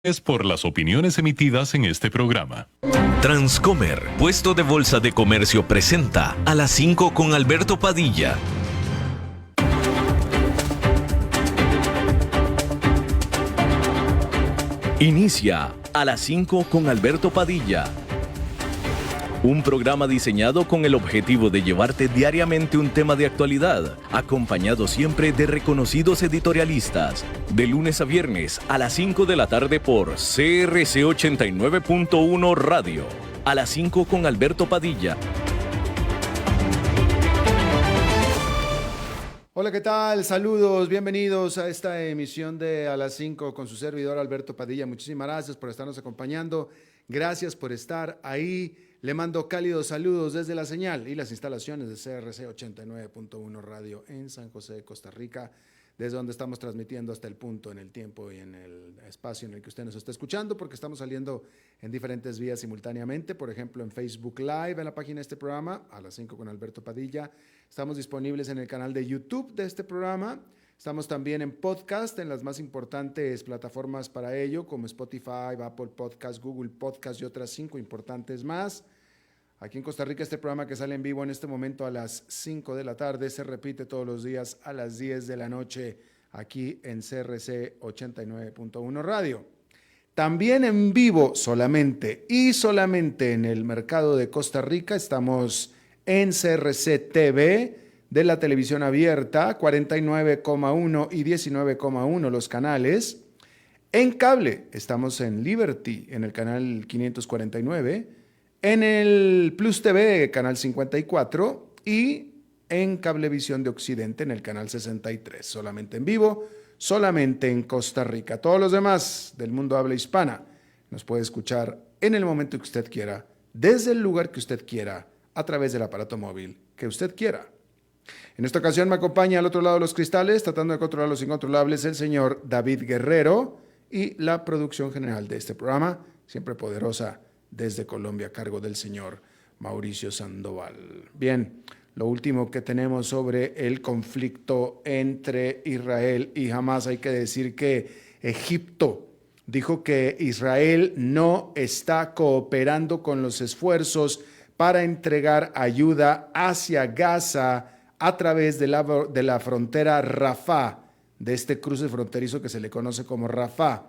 Es por las opiniones emitidas en este programa. Transcomer, puesto de bolsa de comercio, presenta a las 5 con Alberto Padilla. Inicia a las 5 con Alberto Padilla. Un programa diseñado con el objetivo de llevarte diariamente un tema de actualidad, acompañado siempre de reconocidos editorialistas, de lunes a viernes a las 5 de la tarde por CRC 89.1 Radio. A las 5 con Alberto Padilla. Hola, ¿qué tal? Saludos, bienvenidos a esta emisión de A las 5 con su servidor Alberto Padilla. Muchísimas gracias por estarnos acompañando. Gracias por estar ahí. Le mando cálidos saludos desde la señal y las instalaciones de CRC 89.1 Radio en San José de Costa Rica, desde donde estamos transmitiendo hasta el punto, en el tiempo y en el espacio en el que usted nos está escuchando, porque estamos saliendo en diferentes vías simultáneamente, por ejemplo en Facebook Live, en la página de este programa, a las 5 con Alberto Padilla. Estamos disponibles en el canal de YouTube de este programa. Estamos también en podcast, en las más importantes plataformas para ello, como Spotify, Apple Podcast, Google Podcast y otras 5 importantes más. Aquí en Costa Rica, este programa que sale en vivo en este momento a las 5 de la tarde se repite todos los días a las 10 de la noche aquí en CRC 89.1 Radio. También en vivo solamente en el mercado de Costa Rica estamos en CRC TV de la televisión abierta, 49,1 y 19,1 los canales. En cable estamos en Liberty, en el canal 549, en el Plus TV, canal 54, y en Cablevisión de Occidente, en el canal 63. Solamente en vivo, solamente en Costa Rica. Todos los demás del mundo habla hispana nos puede escuchar en el momento que usted quiera, desde el lugar que usted quiera, a través del aparato móvil que usted quiera. En esta ocasión me acompaña al otro lado de los cristales, tratando de controlar los incontrolables, el señor David Guerrero, y la producción general de este programa, siempre poderosa, desde Colombia, a cargo del señor Mauricio Sandoval. Bien, lo último que tenemos sobre el conflicto entre Israel y Hamás, hay que decir que Egipto dijo que Israel no está cooperando con los esfuerzos para entregar ayuda hacia Gaza a través de la frontera Rafah, de este cruce fronterizo que se le conoce como Rafah.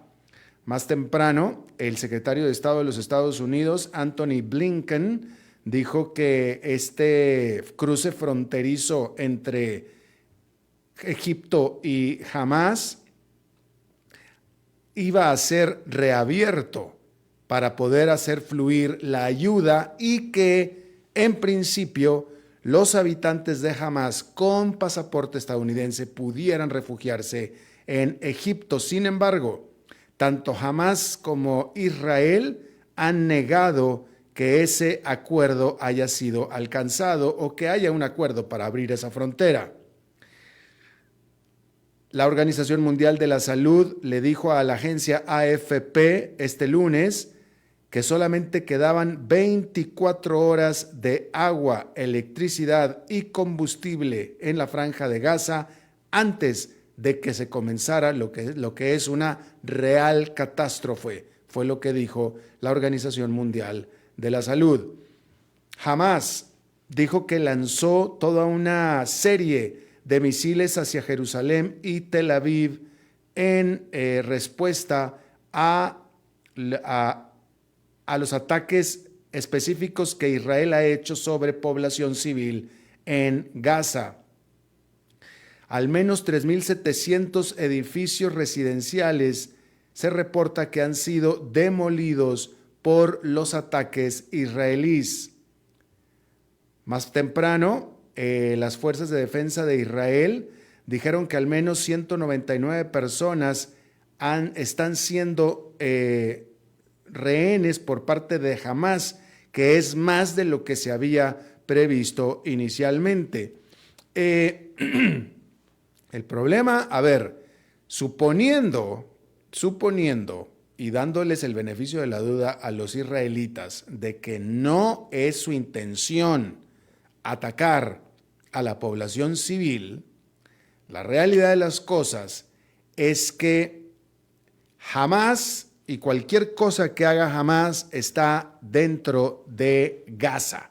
Más temprano, el secretario de Estado de los Estados Unidos, Anthony Blinken, dijo que este cruce fronterizo entre Egipto y Hamás iba a ser reabierto para poder hacer fluir la ayuda y que, en principio, los habitantes de Hamás con pasaporte estadounidense pudieran refugiarse en Egipto. Sin embargo, tanto Hamás como Israel han negado que ese acuerdo haya sido alcanzado o que haya un acuerdo para abrir esa frontera. La Organización Mundial de la Salud le dijo a la agencia AFP este lunes que solamente quedaban 24 horas de agua, electricidad y combustible en la franja de Gaza antes de que se comenzara lo que es una real catástrofe, fue lo que dijo la Organización Mundial de la Salud. Hamás dijo que lanzó toda una serie de misiles hacia Jerusalén y Tel Aviv en respuesta a los ataques específicos que Israel ha hecho sobre población civil en Gaza. Al menos 3.700 edificios residenciales se reporta que han sido demolidos por los ataques israelíes. Más temprano, las fuerzas de defensa de Israel dijeron que al menos 199 personas están siendo rehenes por parte de Hamás, que es más de lo que se había previsto inicialmente. El problema, suponiendo y dándoles el beneficio de la duda a los israelitas de que no es su intención atacar a la población civil, la realidad de las cosas es que Hamás y cualquier cosa que haga Hamás está dentro de Gaza.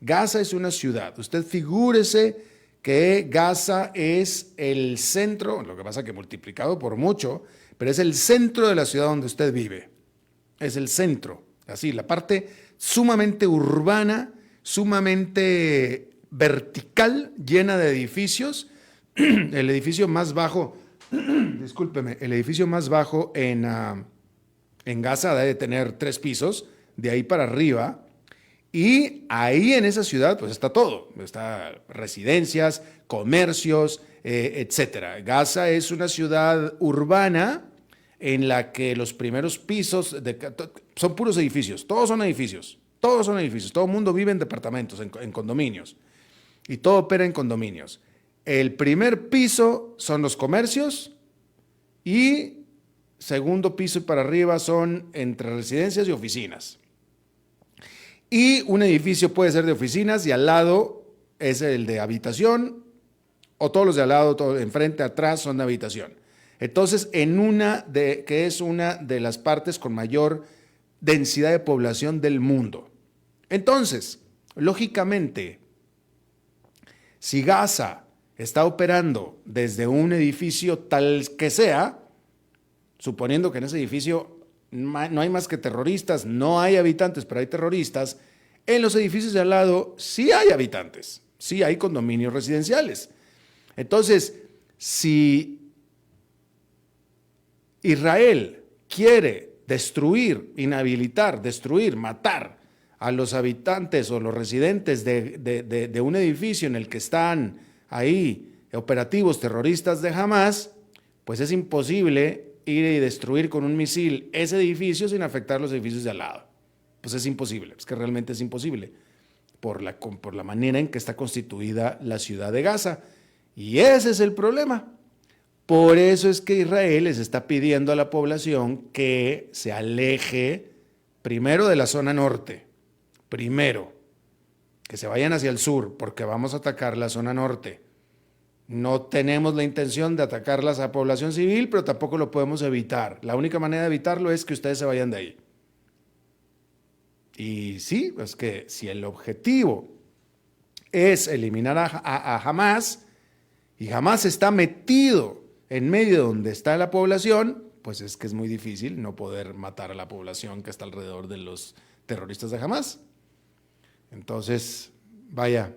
Gaza es una ciudad. Usted figúrese que Gaza es el centro, lo que pasa que multiplicado por mucho, pero es el centro de la ciudad donde usted vive. Es el centro, así, la parte sumamente urbana, sumamente vertical, llena de edificios. El edificio más bajo, discúlpeme, el edificio más bajo en Gaza debe tener 3 pisos, de ahí para arriba. Y ahí en esa ciudad pues está todo, está residencias, comercios, etcétera. Gaza es una ciudad urbana en la que los primeros pisos son puros edificios, todos son edificios, todo el mundo vive en departamentos, en condominios, y todo opera en condominios. El primer piso son los comercios y segundo piso y para arriba son entre residencias y oficinas. Y un edificio puede ser de oficinas y al lado es el de habitación, o todos los de al lado, todo, enfrente, atrás son de habitación. Entonces, que es una de las partes con mayor densidad de población del mundo. Entonces, lógicamente, si Gaza está operando desde un edificio tal que sea, suponiendo que en ese edificio no hay más que terroristas, no hay habitantes, pero hay terroristas, en los edificios de al lado sí hay habitantes, sí hay condominios residenciales. Entonces, si Israel quiere destruir, inhabilitar, destruir, matar a los habitantes o los residentes de un edificio en el que están ahí operativos terroristas de Hamás, pues es imposible ir y destruir con un misil ese edificio sin afectar los edificios de al lado. Pues es imposible, es que realmente es imposible por la manera en que está constituida la ciudad de Gaza. Y ese es el problema. Por eso es que Israel les está pidiendo a la población que se aleje primero de la zona norte, primero, que se vayan hacia el sur, porque vamos a atacar la zona norte. No tenemos la intención de atacar a la población civil, pero tampoco lo podemos evitar. La única manera de evitarlo es que ustedes se vayan de ahí. Y sí, es que si el objetivo es eliminar a Hamás, y Hamás está metido en medio donde está la población, pues es que es muy difícil no poder matar a la población que está alrededor de los terroristas de Hamás. Entonces, vaya,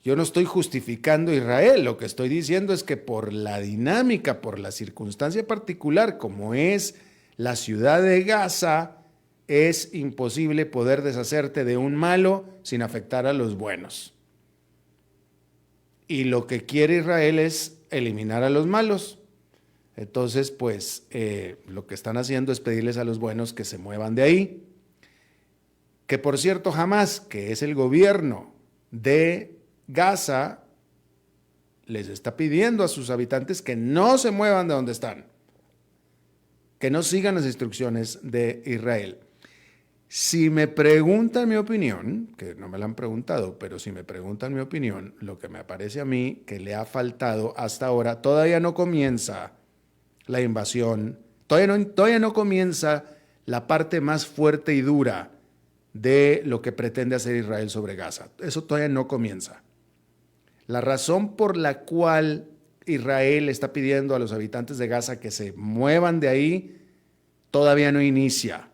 yo no estoy justificando a Israel, lo que estoy diciendo es que por la dinámica, por la circunstancia particular como es la ciudad de Gaza, es imposible poder deshacerte de un malo sin afectar a los buenos. Y lo que quiere Israel es eliminar a los malos. Entonces, pues, lo que están haciendo es pedirles a los buenos que se muevan de ahí. Que por cierto, Hamás, que es el gobierno de Gaza, les está pidiendo a sus habitantes que no se muevan de donde están, que no sigan las instrucciones de Israel. Si me preguntan mi opinión, que no me la han preguntado, pero si me preguntan mi opinión, lo que me parece a mí que le ha faltado hasta ahora, todavía no comienza la invasión, todavía no comienza la parte más fuerte y dura de lo que pretende hacer Israel sobre Gaza. Eso todavía no comienza. La razón por la cual Israel está pidiendo a los habitantes de Gaza que se muevan de ahí todavía no inicia.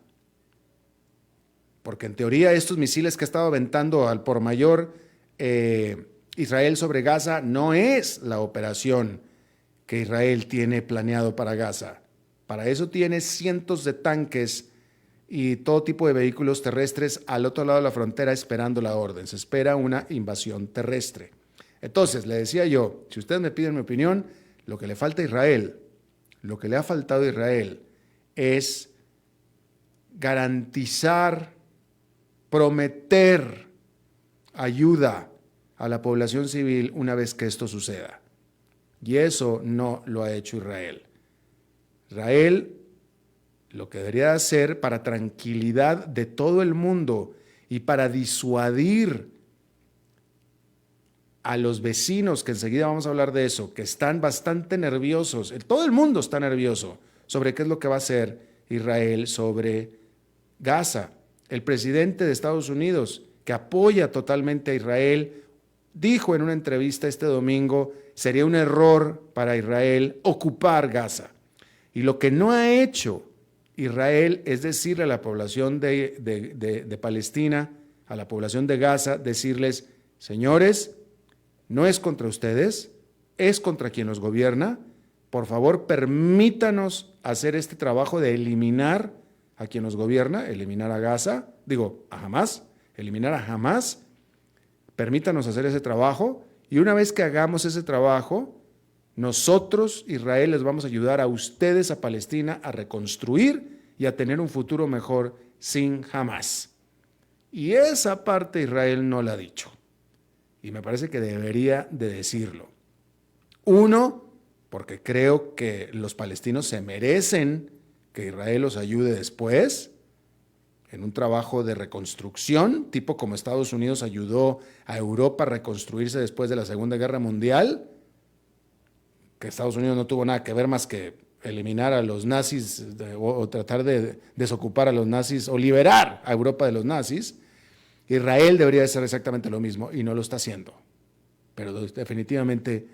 Porque en teoría estos misiles que ha estado aventando al por mayor Israel sobre Gaza no es la operación que Israel tiene planeado para Gaza. Para eso tiene cientos de tanques y todo tipo de vehículos terrestres al otro lado de la frontera esperando la orden. Se espera una invasión terrestre. Entonces, le decía yo, si ustedes me piden mi opinión, lo que le falta a Israel, lo que le ha faltado a Israel es garantizar, prometer ayuda a la población civil una vez que esto suceda. Y eso no lo ha hecho Israel. Israel lo que debería hacer para tranquilidad de todo el mundo y para disuadir a los vecinos, que enseguida vamos a hablar de eso, que están bastante nerviosos, todo el mundo está nervioso sobre qué es lo que va a hacer Israel sobre Gaza. El presidente de Estados Unidos, que apoya totalmente a Israel, dijo en una entrevista este domingo, sería un error para Israel ocupar Gaza. Y lo que no ha hecho Israel es decirle a la población de Palestina, a la población de Gaza, decirles, señores, no es contra ustedes, es contra quien los gobierna. Por favor, permítanos hacer este trabajo de eliminar a quien nos gobierna, eliminar a Gaza, a Hamás, eliminar a Hamás. Permítanos hacer ese trabajo y una vez que hagamos ese trabajo, nosotros, Israel, les vamos a ayudar a ustedes, a Palestina, a reconstruir y a tener un futuro mejor sin Hamás. Y esa parte Israel no la ha dicho. Y me parece que debería de decirlo. Uno, porque creo que los palestinos se merecen que Israel los ayude después en un trabajo de reconstrucción, tipo como Estados Unidos ayudó a Europa a reconstruirse después de la Segunda Guerra Mundial, que Estados Unidos no tuvo nada que ver más que eliminar a los nazis o tratar de desocupar a los nazis o liberar a Europa de los nazis. Israel debería hacer exactamente lo mismo y no lo está haciendo, pero definitivamente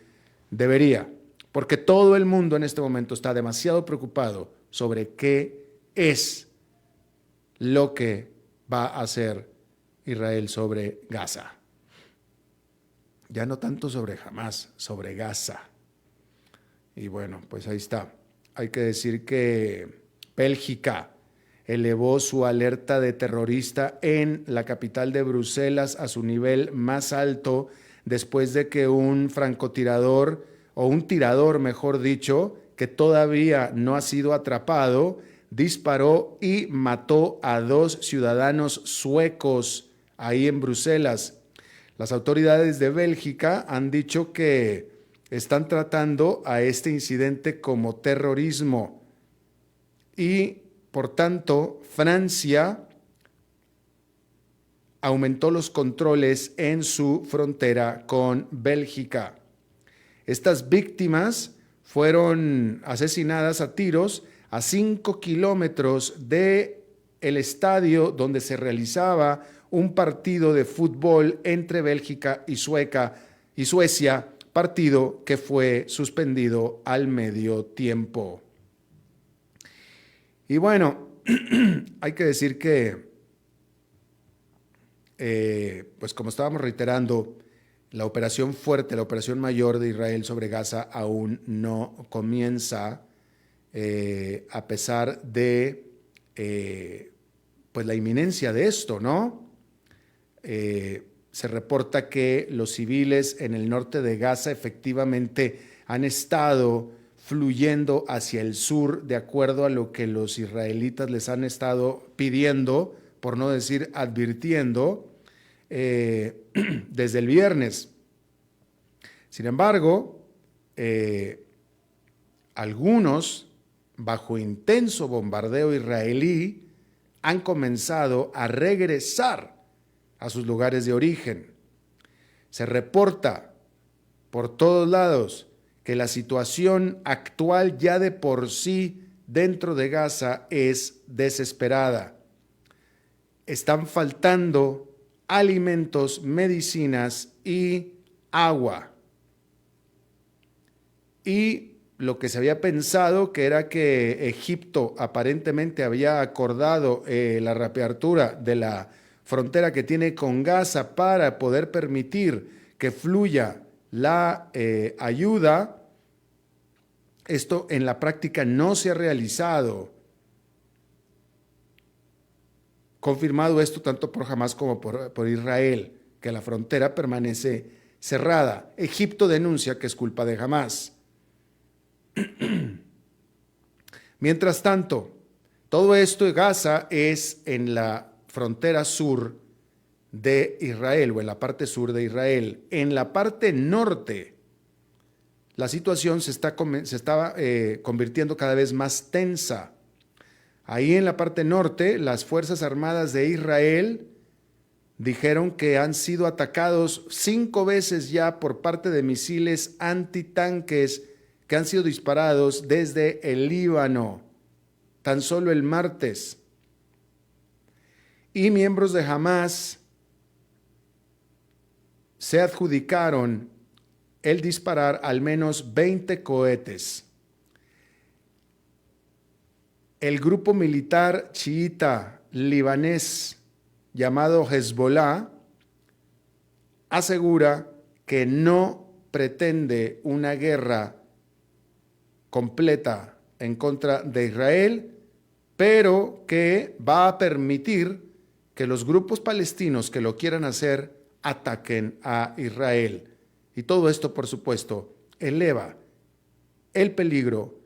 debería, porque todo el mundo en este momento está demasiado preocupado sobre qué es lo que va a hacer Israel sobre Gaza. Ya no tanto sobre Hamás, sobre Gaza. Y bueno, pues ahí está. Hay que decir que Bélgica elevó su alerta de terrorista en la capital de Bruselas a su nivel más alto después de que un francotirador, o un tirador mejor dicho, que todavía no ha sido atrapado, disparó y mató a 2 ciudadanos suecos ahí en Bruselas. Las autoridades de Bélgica han dicho que están tratando a este incidente como terrorismo y, por tanto, Francia aumentó los controles en su frontera con Bélgica. Estas víctimas fueron asesinadas a tiros a 5 kilómetros del estadio donde se realizaba un partido de fútbol entre Bélgica y Suecia, partido que fue suspendido al medio tiempo. Y bueno, hay que decir que, pues como estábamos reiterando, la operación fuerte, la operación mayor de Israel sobre Gaza aún no comienza, a pesar de pues la inminencia de esto, ¿no? Se reporta que los civiles en el norte de Gaza efectivamente han estado fluyendo hacia el sur de acuerdo a lo que los israelitas les han estado pidiendo, por no decir advirtiendo, desde el viernes. Sin embargo, algunos, bajo intenso bombardeo israelí, han comenzado a regresar a sus lugares de origen. Se reporta por todos lados que la situación actual ya de por sí dentro de Gaza es desesperada. Están faltando alimentos, medicinas y agua. Y lo que se había pensado, que era que Egipto aparentemente había acordado la reapertura de la frontera que tiene con Gaza para poder permitir que fluya la ayuda, esto en la práctica no se ha realizado. Confirmado esto tanto por Hamás como por Israel, que la frontera permanece cerrada. Egipto denuncia que es culpa de Hamás. Mientras tanto, todo esto de Gaza es en la frontera sur de Israel o en la parte sur de Israel. En la parte norte, la situación se estaba convirtiendo cada vez más tensa. Ahí en la parte norte, las Fuerzas Armadas de Israel dijeron que han sido atacados 5 veces ya por parte de misiles antitanques que han sido disparados desde el Líbano. tan solo el martes. Y miembros de Hamás se adjudicaron el disparar al menos 20 cohetes. El grupo militar chiita libanés llamado Hezbollah asegura que no pretende una guerra completa en contra de Israel, pero que va a permitir que los grupos palestinos que lo quieran hacer ataquen a Israel. Y todo esto, por supuesto, eleva el peligro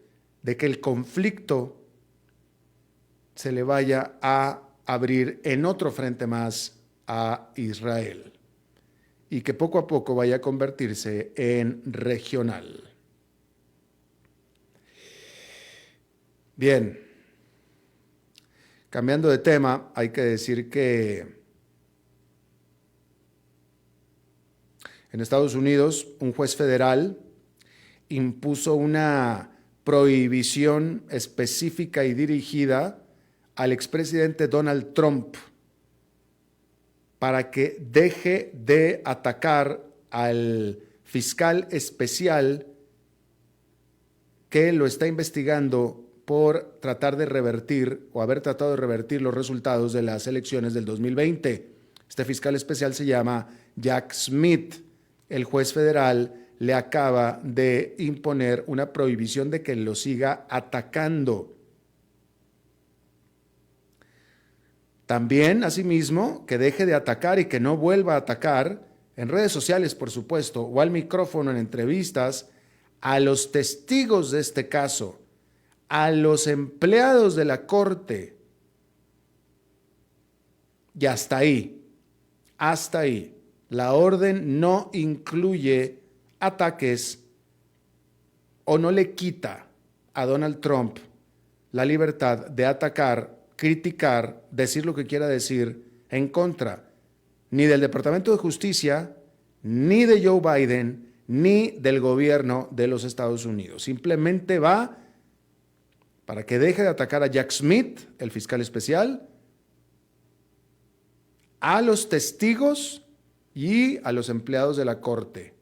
de que el conflicto se le vaya a abrir en otro frente más a Israel y que poco a poco vaya a convertirse en regional. Bien, cambiando de tema, hay que decir que en Estados Unidos un juez federal impuso una prohibición específica y dirigida al expresidente Donald Trump para que deje de atacar al fiscal especial que lo está investigando por tratar de revertir o haber tratado de revertir los resultados de las elecciones del 2020. Este fiscal especial se llama Jack Smith. El juez federal le acaba de imponer una prohibición de que lo siga atacando. También, asimismo, que deje de atacar y que no vuelva a atacar en redes sociales, por supuesto, o al micrófono en entrevistas a los testigos de este caso, a los empleados de la corte. Y hasta ahí, hasta ahí. La orden no incluye ataques o no le quita a Donald Trump la libertad de atacar, criticar, decir lo que quiera decir en contra ni del Departamento de Justicia, ni de Joe Biden, ni del gobierno de los Estados Unidos. Simplemente va para que deje de atacar a Jack Smith, el fiscal especial, a los testigos y a los empleados de la corte,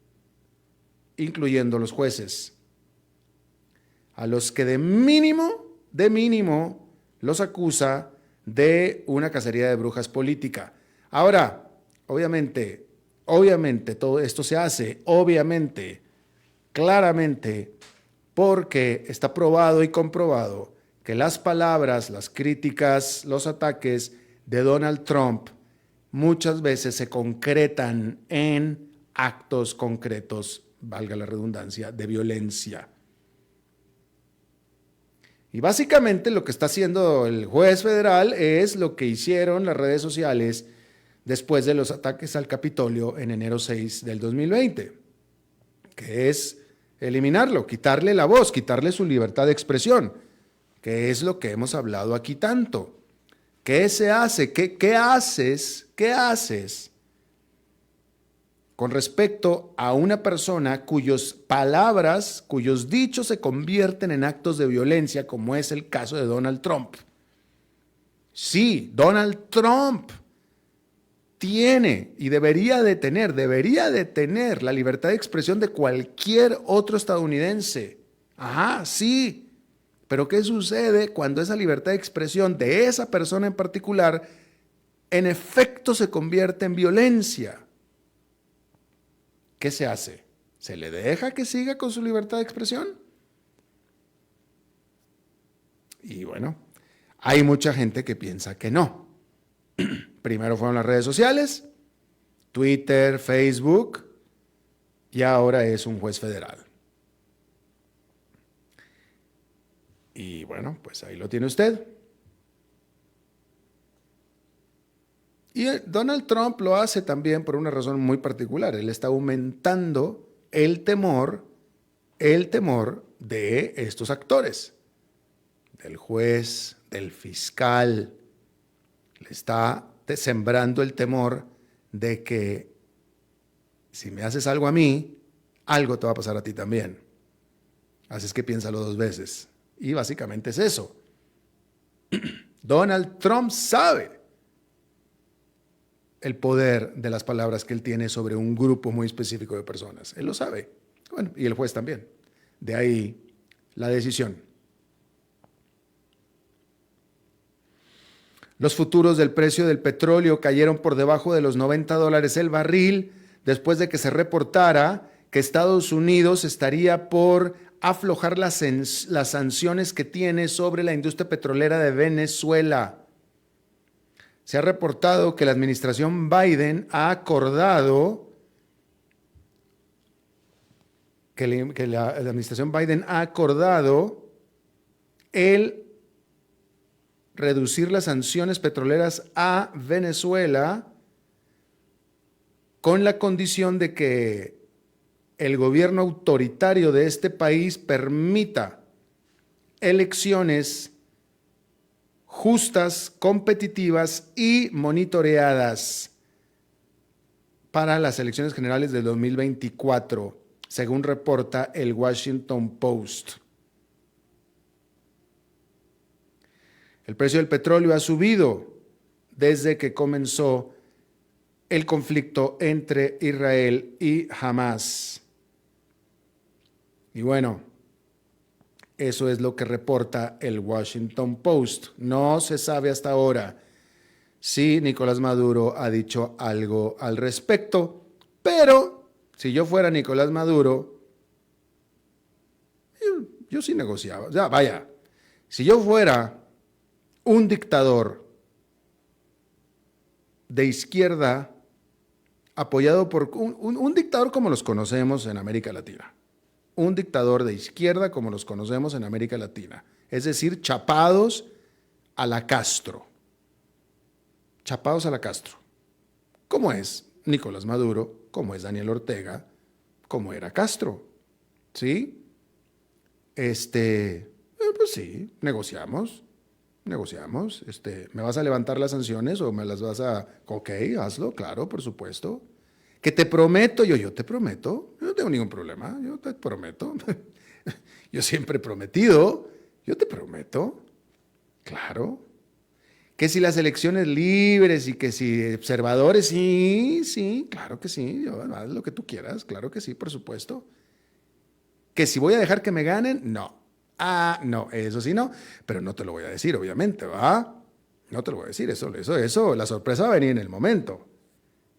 incluyendo los jueces, a los que de mínimo los acusa de una cacería de brujas política. Ahora, obviamente, todo esto se hace, claramente, porque está probado y comprobado que las palabras, las críticas, los ataques de Donald Trump muchas veces se concretan en actos concretos, valga la redundancia, de violencia. Y básicamente lo que está haciendo el juez federal es lo que hicieron las redes sociales después de los ataques al Capitolio en enero 6 del 2020, que es eliminarlo, quitarle la voz, quitarle su libertad de expresión, que es lo que hemos hablado aquí tanto. ¿Qué se hace? ¿Qué haces con respecto a una persona cuyas palabras, cuyos dichos se convierten en actos de violencia, como es el caso de Donald Trump? Sí, Donald Trump tiene y debería de tener la libertad de expresión de cualquier otro estadounidense. Ajá, sí. Pero ¿qué sucede cuando esa libertad de expresión de esa persona en particular en efecto se convierte en violencia? ¿Qué se hace? ¿Se le deja que siga con su libertad de expresión? Y bueno, hay mucha gente que piensa que no. Primero fueron las redes sociales, Twitter, Facebook, y ahora es un juez federal. Y bueno, pues ahí lo tiene usted. Y Donald Trump lo hace también por una razón muy particular. Él está aumentando el temor de estos actores, del juez, del fiscal. Le está sembrando el temor de que si me haces algo a mí, algo te va a pasar a ti también. Así es que piénsalo dos veces. Y básicamente es eso. Donald Trump sabe el poder de las palabras que él tiene sobre un grupo muy específico de personas. Él lo sabe. Bueno, y el juez también. De ahí la decisión. Los futuros del precio del petróleo cayeron por debajo de los $90 el barril después de que se reportara que Estados Unidos estaría por aflojar las sanciones que tiene sobre la industria petrolera de Venezuela. Se ha reportado que la administración Biden ha acordado el reducir las sanciones petroleras a Venezuela con la condición de que el gobierno autoritario de este país permita elecciones justas, competitivas y monitoreadas para las elecciones generales del 2024, según reporta el Washington Post. El precio del petróleo ha subido desde que comenzó el conflicto entre Israel y Hamás. Y bueno, eso es lo que reporta el Washington Post. No se sabe hasta ahora si Nicolás Maduro ha dicho algo al respecto, pero si yo fuera Nicolás Maduro, yo sí negociaba. O sea, vaya, si yo fuera un dictador de izquierda apoyado por un dictador como los conocemos en América Latina, un dictador de izquierda como los conocemos en América Latina, es decir, chapados a la Castro. Chapados a la Castro. ¿Cómo es Nicolás Maduro? ¿Cómo es Daniel Ortega? ¿Cómo era Castro? ¿Sí? Pues sí, negociamos. ¿Me vas a levantar las sanciones o me las vas a...? Ok, hazlo, claro, por supuesto. ¿Que te prometo? Yo te prometo. Yo no tengo ningún problema, yo te prometo. Yo siempre he prometido. Yo te prometo. Claro. Que si las elecciones libres y que si observadores, sí, claro que sí. Haz lo que tú quieras, claro que sí, por supuesto. Que si voy a dejar que me ganen, no. No, eso sí no, pero no te lo voy a decir, obviamente, ¿va? No te lo voy a decir, eso, la sorpresa va a venir en el momento.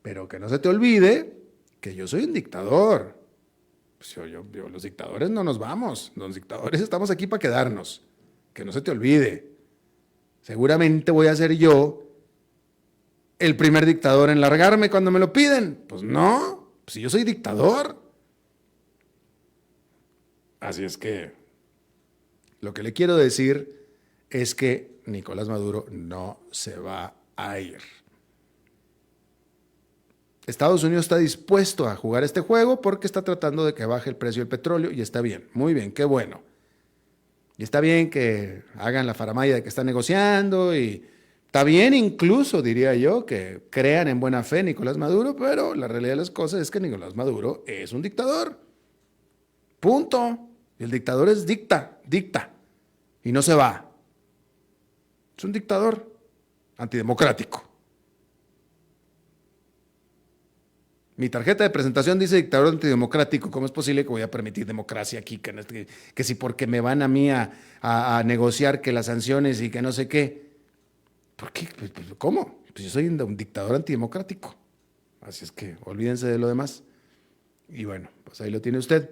Pero que no se te olvide que yo soy un dictador. Pues los dictadores no nos vamos, los dictadores estamos aquí para quedarnos. Que no se te olvide. Seguramente voy a ser yo el primer dictador en largarme cuando me lo piden. Pues no, pues si yo soy dictador. Así es que lo que le quiero decir es que Nicolás Maduro no se va a ir. Estados Unidos está dispuesto a jugar este juego porque está tratando de que baje el precio del petróleo y está bien, muy bien, qué bueno. Y está bien que hagan la faramaya de que están negociando y está bien incluso, diría yo, que crean en buena fe Nicolás Maduro, pero la realidad de las cosas es que Nicolás Maduro es un dictador. Punto. Y el dictador es dicta, y no se va. Es un dictador antidemocrático. Mi tarjeta de presentación dice dictador antidemocrático. ¿Cómo es posible que voy a permitir democracia aquí? Que si porque me van a mí a negociar que las sanciones y que no sé qué. ¿Por qué? ¿Cómo? Pues yo soy un dictador antidemocrático. Así es que olvídense de lo demás. Y bueno, pues ahí lo tiene usted.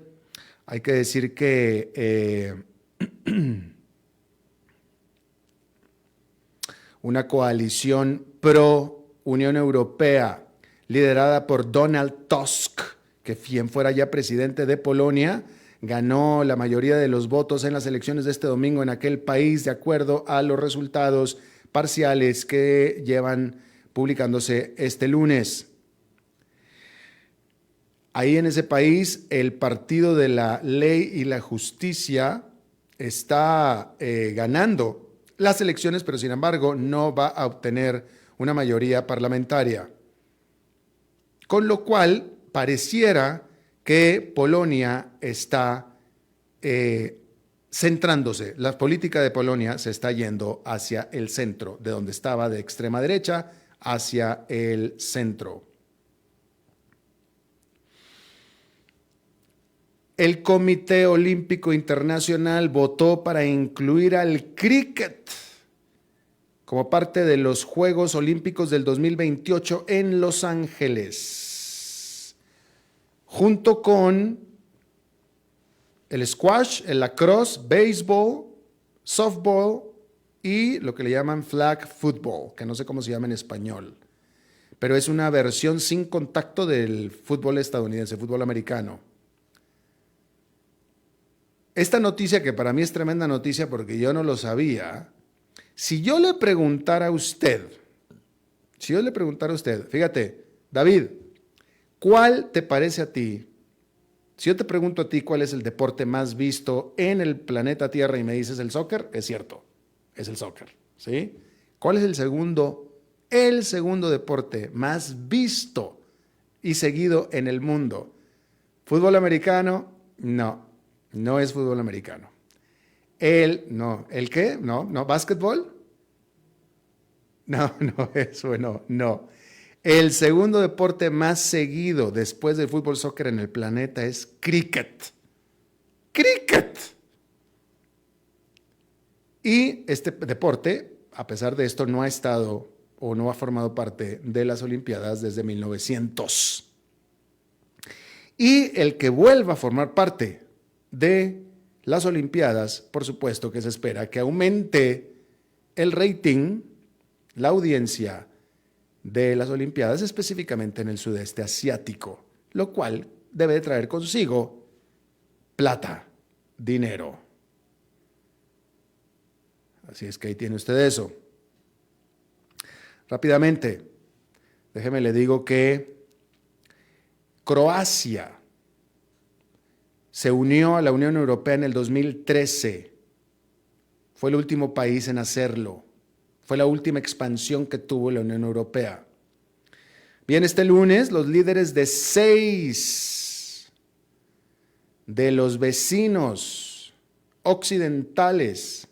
Hay que decir que una coalición pro Unión Europea liderada por Donald Tusk, que quien fuera ya presidente de Polonia, ganó la mayoría de los votos en las elecciones de este domingo en aquel país, de acuerdo a los resultados parciales que llevan publicándose este lunes. Ahí en ese país, el Partido de la Ley y la Justicia está ganando las elecciones, pero sin embargo no va a obtener una mayoría parlamentaria. Con lo cual, pareciera que Polonia está centrándose. La política de Polonia se está yendo hacia el centro, de donde estaba de extrema derecha hacia el centro. El Comité Olímpico Internacional votó para incluir al cricket como parte de los Juegos Olímpicos del 2028 en Los Ángeles, junto con el squash, el lacrosse, béisbol, softball y lo que le llaman flag football, que no sé cómo se llama en español, pero es una versión sin contacto del fútbol estadounidense, fútbol americano. Esta noticia, que para mí es tremenda noticia porque yo no lo sabía, si yo le preguntara a usted, fíjate, David, ¿cuál te parece a ti? Si yo te pregunto a ti cuál es el deporte más visto en el planeta Tierra y me dices el soccer, es cierto, es el soccer, ¿sí? ¿Cuál es el segundo deporte más visto y seguido en el mundo? ¿Fútbol americano? No es fútbol americano. ¿El qué? No, ¿básquetbol? No, eso no. El segundo deporte más seguido después del fútbol soccer en el planeta es cricket. ¡Cricket! Y este deporte, a pesar de esto, no ha estado o no ha formado parte de las Olimpiadas desde 1900. Y el que vuelva a formar parte de las Olimpiadas, por supuesto que se espera que aumente el rating, la audiencia de las Olimpiadas, específicamente en el sudeste asiático, lo cual debe traer consigo plata, dinero. Así es que ahí tiene usted eso. Rápidamente, déjeme le digo que Croacia se unió a la Unión Europea en el 2013. Fue el último país en hacerlo. Fue la última expansión que tuvo la Unión Europea. Bien, este lunes los líderes de 6 de los vecinos occidentales,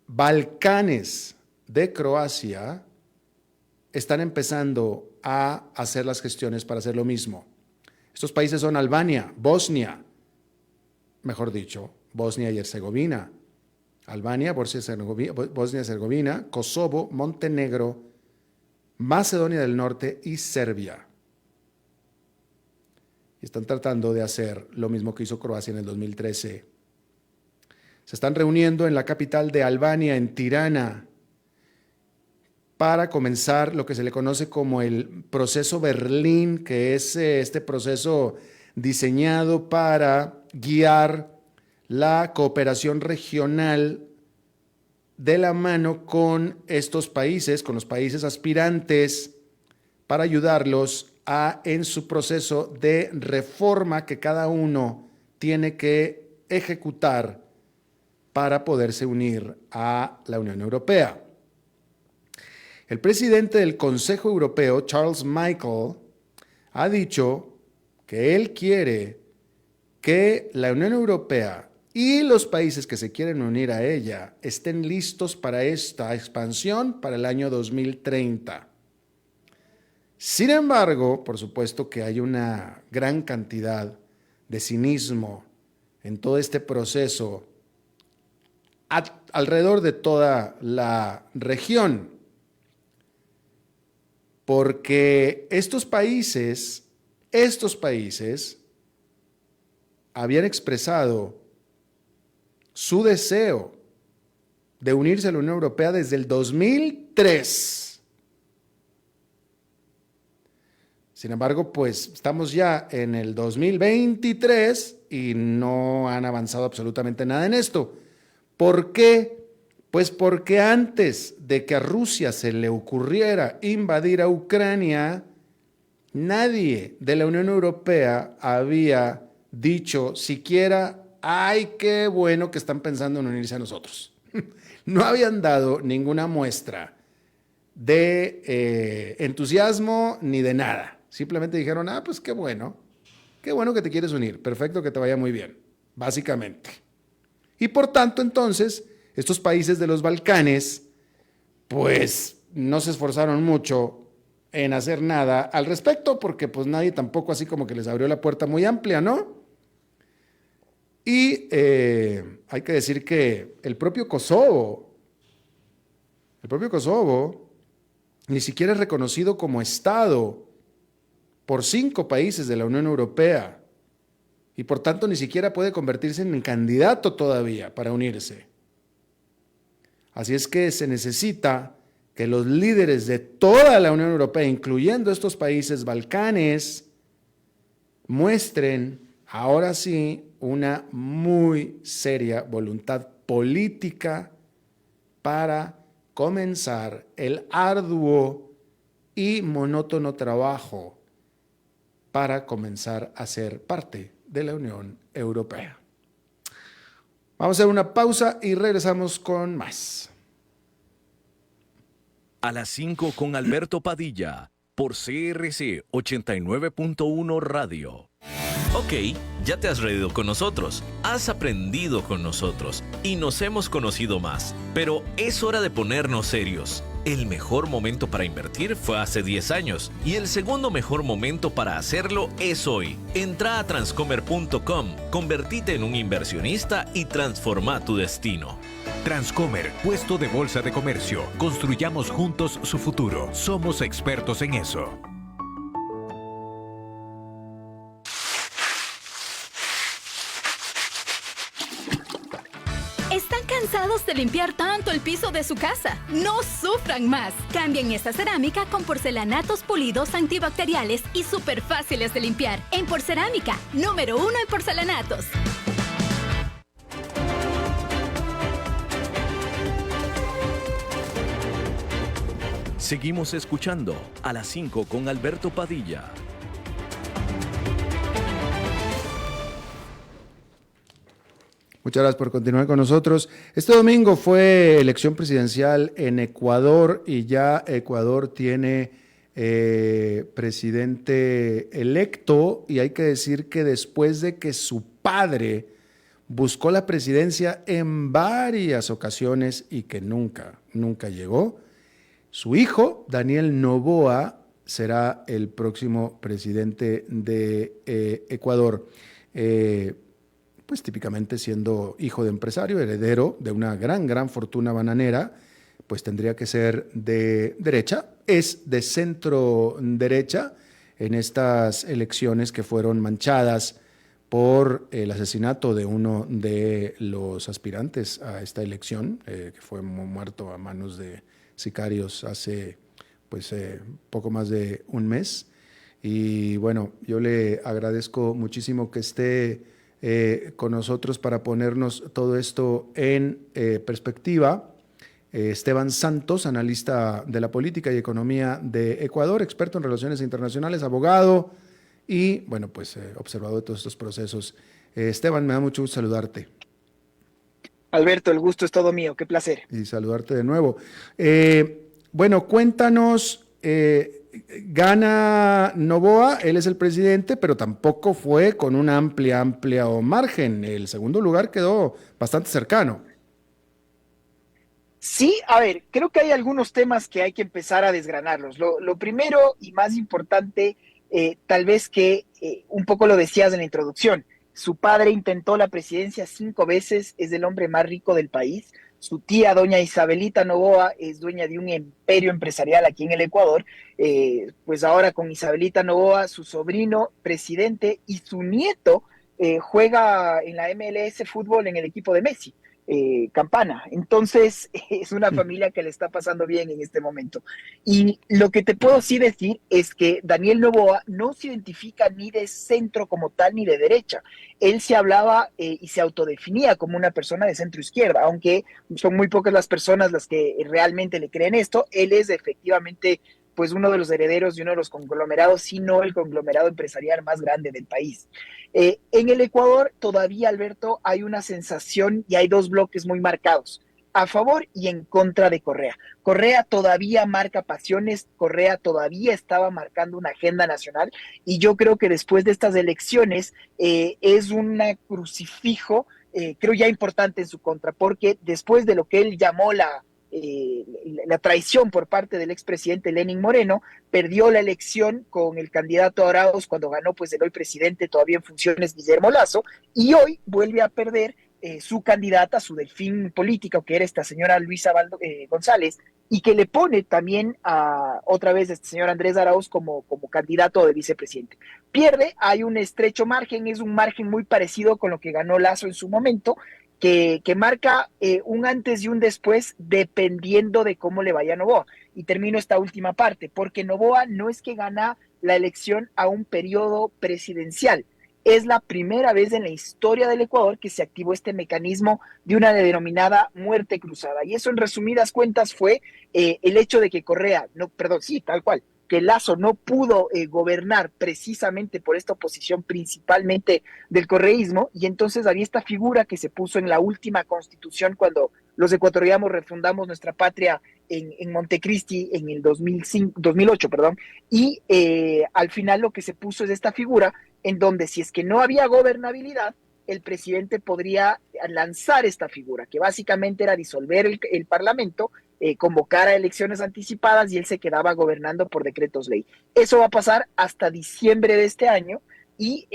Balcanes de Croacia, están empezando a hacer las gestiones para hacer lo mismo. Estos países son Albania, Bosnia y Herzegovina, Albania, Bosnia y Herzegovina, Kosovo, Montenegro, Macedonia del Norte y Serbia. Y están tratando de hacer lo mismo que hizo Croacia en el 2013. Se están reuniendo en la capital de Albania, en Tirana, para comenzar lo que se le conoce como el proceso Berlín, que es este proceso diseñado para guiar la cooperación regional de la mano con estos países, con los países aspirantes, para ayudarlos en su proceso de reforma que cada uno tiene que ejecutar para poderse unir a la Unión Europea. El presidente del Consejo Europeo, Charles Michel, ha dicho que él quiere que la Unión Europea y los países que se quieren unir a ella estén listos para esta expansión para el año 2030. Sin embargo, por supuesto que hay una gran cantidad de cinismo en todo este proceso alrededor de toda la región, porque estos países habían expresado su deseo de unirse a la Unión Europea desde el 2003. Sin embargo, pues estamos ya en el 2023 y no han avanzado absolutamente nada en esto. ¿Por qué? Pues porque antes de que a Rusia se le ocurriera invadir a Ucrania, nadie de la Unión Europea había dicho siquiera, ¡ay, qué bueno que están pensando en unirse a nosotros! No habían dado ninguna muestra de entusiasmo ni de nada. Simplemente dijeron, pues qué bueno que te quieres unir, perfecto, que te vaya muy bien, básicamente. Y por tanto, entonces, estos países de los Balcanes, pues no se esforzaron mucho en hacer nada al respecto, porque pues nadie tampoco así como que les abrió la puerta muy amplia, ¿no? Y hay que decir que el propio Kosovo ni siquiera es reconocido como Estado por 5 países de la Unión Europea y por tanto ni siquiera puede convertirse en candidato todavía para unirse. Así es que se necesita que los líderes de toda la Unión Europea, incluyendo estos países balcanes, muestren ahora sí una muy seria voluntad política para comenzar el arduo y monótono trabajo para comenzar a ser parte de la Unión Europea. Vamos a hacer una pausa y regresamos con más. A las 5 con Alberto Padilla, por CRC 89.1 Radio. Ok, ya te has reído con nosotros, has aprendido con nosotros y nos hemos conocido más. Pero es hora de ponernos serios. El mejor momento para invertir fue hace 10 años y el segundo mejor momento para hacerlo es hoy. Entra a transcomer.com, convertite en un inversionista y transforma tu destino. Transcomer, puesto de bolsa de comercio. Construyamos juntos su futuro. Somos expertos en eso. ¿Están cansados de limpiar tanto el piso de su casa? No sufran más. Cambien esta cerámica con porcelanatos pulidos antibacteriales y súper fáciles de limpiar. En Porcerámica, número 1 en porcelanatos. Seguimos escuchando a las 5 con Alberto Padilla. Muchas gracias por continuar con nosotros. Este domingo fue elección presidencial en Ecuador y ya Ecuador tiene presidente electo, y hay que decir que después de que su padre buscó la presidencia en varias ocasiones y que nunca llegó, su hijo, Daniel Noboa, será el próximo presidente de Ecuador. Pues típicamente siendo hijo de empresario, heredero de una gran fortuna bananera, pues tendría que ser de derecha, es de centro derecha en estas elecciones que fueron manchadas por el asesinato de uno de los aspirantes a esta elección, que fue muerto a manos de sicarios hace poco más de un mes. Y bueno, yo le agradezco muchísimo que esté con nosotros para ponernos todo esto en perspectiva. Esteban Santos, analista de la política y economía de Ecuador, experto en relaciones internacionales, abogado y, bueno, pues observador de todos estos procesos. Esteban, me da mucho gusto saludarte. Alberto, el gusto es todo mío, qué placer. Y saludarte de nuevo. Bueno, cuéntanos, gana Noboa, él es el presidente, pero tampoco fue con un amplio margen. El segundo lugar quedó bastante cercano. Sí, a ver, creo que hay algunos temas que hay que empezar a desgranarlos. Lo primero y más importante, tal vez que un poco lo decías en la introducción, su padre intentó la presidencia 5 veces, es el hombre más rico del país. Su tía, doña Isabelita Noboa, es dueña de un imperio empresarial aquí en el Ecuador. Pues ahora con Isabelita Noboa, su sobrino presidente y su nieto juega en la MLS fútbol en el equipo de Messi. Campana. Entonces, es una familia que le está pasando bien en este momento. Y lo que te puedo sí decir es que Daniel Noboa no se identifica ni de centro como tal ni de derecha. Él se hablaba y se autodefinía como una persona de centro izquierda, aunque son muy pocas las personas las que realmente le creen esto. Él es efectivamente pues uno de los herederos de uno de los conglomerados, si no el conglomerado empresarial más grande del país. En el Ecuador todavía, Alberto, hay una sensación y hay 2 bloques muy marcados, a favor y en contra de Correa. Correa todavía marca pasiones, Correa todavía estaba marcando una agenda nacional y yo creo que después de estas elecciones es un crucifijo creo ya importante en su contra, porque después de lo que él llamó la traición por parte del expresidente Lenín Moreno, perdió la elección con el candidato Arauz cuando ganó pues el hoy presidente todavía en funciones Guillermo Lasso, y hoy vuelve a perder su candidata, su delfín político, que era esta señora Luisa González, y que le pone también a otra vez este señor Andrés Arauz como candidato de vicepresidente. Pierde, hay un estrecho margen, es un margen muy parecido con lo que ganó Lasso en su momento, que marca un antes y un después dependiendo de cómo le vaya a Noboa. Y termino esta última parte, porque Noboa no es que gana la elección a un periodo presidencial. Es la primera vez en la historia del Ecuador que se activó este mecanismo de una denominada muerte cruzada. Y eso, en resumidas cuentas, fue el hecho de que tal cual, que Lasso no pudo gobernar precisamente por esta oposición principalmente del correísmo, y entonces había esta figura que se puso en la última constitución cuando los ecuatorianos refundamos nuestra patria en Montecristi en el 2008, y al final lo que se puso es esta figura en donde si es que no había gobernabilidad, el presidente podría lanzar esta figura, que básicamente era disolver el Parlamento, convocar a elecciones anticipadas, y él se quedaba gobernando por decretos ley. Eso va a pasar hasta diciembre de este año, y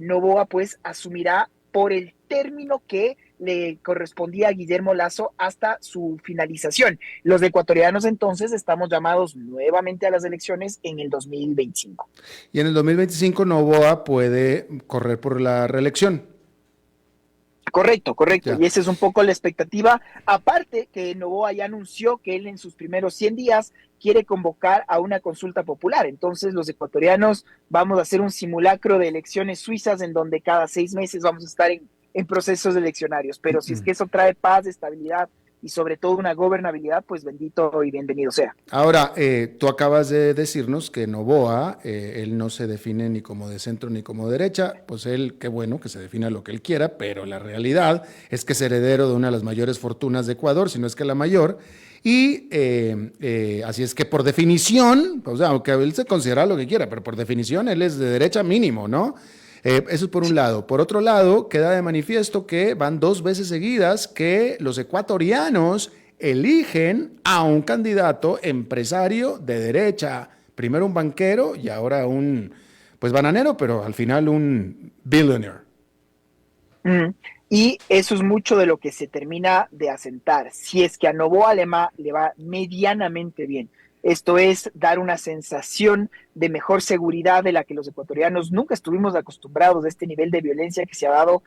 Noboa pues asumirá por el término que le correspondía a Guillermo Lasso hasta su finalización. Los ecuatorianos entonces estamos llamados nuevamente a las elecciones en el 2025. Y en el 2025 Noboa puede correr por la reelección. Correcto. Ya. Y esa es un poco la expectativa. Aparte que Noboa ya anunció que él en sus primeros 100 días quiere convocar a una consulta popular. Entonces los ecuatorianos vamos a hacer un simulacro de elecciones suizas en donde cada 6 meses vamos a estar en procesos eleccionarios. Pero si es que eso trae paz, estabilidad y sobre todo una gobernabilidad, pues bendito y bienvenido sea. Ahora, tú acabas de decirnos que Noboa, él no se define ni como de centro ni como derecha, pues él, qué bueno que se defina lo que él quiera, pero la realidad es que es heredero de una de las mayores fortunas de Ecuador, si no es que la mayor, y así es que por definición, o sea, aunque él se considera lo que quiera, pero por definición él es de derecha mínimo, ¿no? Eso es por un lado. Por otro lado, queda de manifiesto que van 2 veces seguidas que los ecuatorianos eligen a un candidato empresario de derecha. Primero un banquero y ahora un, pues bananero, pero al final un billionaire. Y eso es mucho de lo que se termina de asentar. Si es que a Noboa le va medianamente bien, esto es dar una sensación de mejor seguridad de la que los ecuatorianos nunca estuvimos acostumbrados, de este nivel de violencia que se ha dado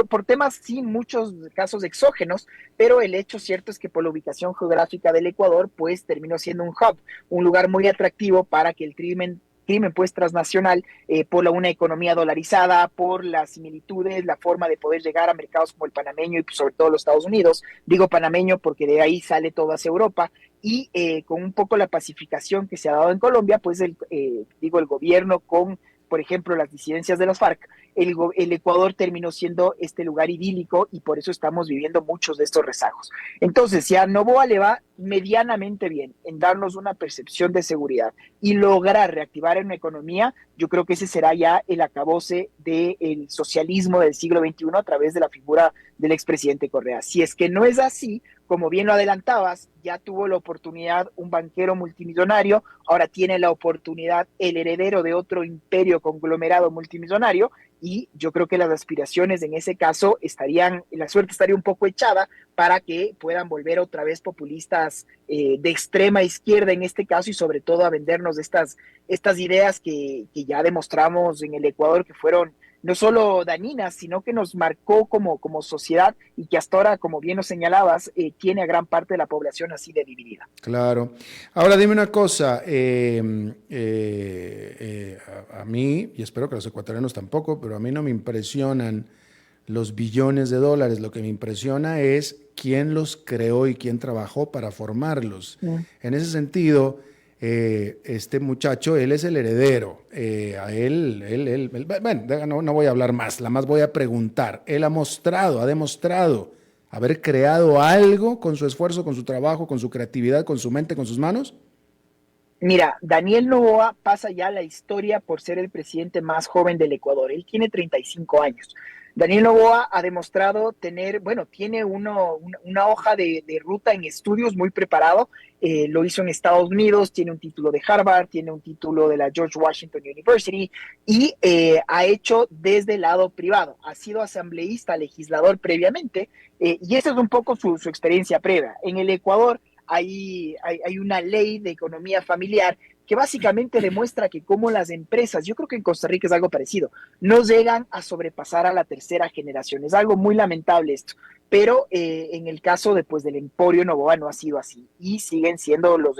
por temas, sí, muchos casos exógenos, pero el hecho cierto es que por la ubicación geográfica del Ecuador, pues terminó siendo un hub, un lugar muy atractivo para que el crimen pues transnacional, por una economía dolarizada, por las similitudes, la forma de poder llegar a mercados como el panameño y pues, sobre todo los Estados Unidos. Digo panameño porque de ahí sale todo hacia Europa, y con un poco la pacificación que se ha dado en Colombia, pues el gobierno con, por ejemplo, las disidencias de las FARC, el Ecuador terminó siendo este lugar idílico, y por eso estamos viviendo muchos de estos rezagos. Entonces, si a Noboa le va medianamente bien en darnos una percepción de seguridad y lograr reactivar una economía, yo creo que ese será ya el acabose del socialismo del siglo XXI a través de la figura del expresidente Correa. Si es que no es así, como bien lo adelantabas, ya tuvo la oportunidad un banquero multimillonario, ahora tiene la oportunidad el heredero de otro imperio conglomerado multimillonario, y yo creo que las aspiraciones en ese caso la suerte estaría un poco echada para que puedan volver otra vez populistas de extrema izquierda en este caso, y sobre todo a vendernos estas ideas que ya demostramos en el Ecuador que fueron no solo dañinas, sino que nos marcó como sociedad, y que hasta ahora, como bien lo señalabas, tiene a gran parte de la población así de dividida. Claro. Ahora dime una cosa, a mí, y espero que a los ecuatorianos tampoco, pero a mí no me impresionan los billones de dólares, lo que me impresiona es quién los creó y quién trabajó para formarlos. En ese sentido, este muchacho, él es el heredero. Bueno, no voy a hablar más, la más voy a preguntar. Él ha demostrado haber creado algo con su esfuerzo, con su trabajo, con su creatividad, con su mente, con sus manos. Mira, Daniel Noboa pasa ya a la historia por ser el presidente más joven del Ecuador. Él tiene 35 años. Daniel Noboa ha demostrado tener, bueno, tiene una hoja de ruta en estudios muy preparado. Lo hizo en Estados Unidos, tiene un título de Harvard, tiene un título de la George Washington University y ha hecho desde el lado privado. Ha sido asambleísta, legislador previamente y esa es un poco su experiencia previa. En el Ecuador hay una ley de economía familiar que básicamente demuestra que como las empresas, yo creo que en Costa Rica es algo parecido, no llegan a sobrepasar a la tercera generación. Es algo muy lamentable esto, pero en el caso de, pues, del Emporio Noboa no ha sido así y siguen siendo los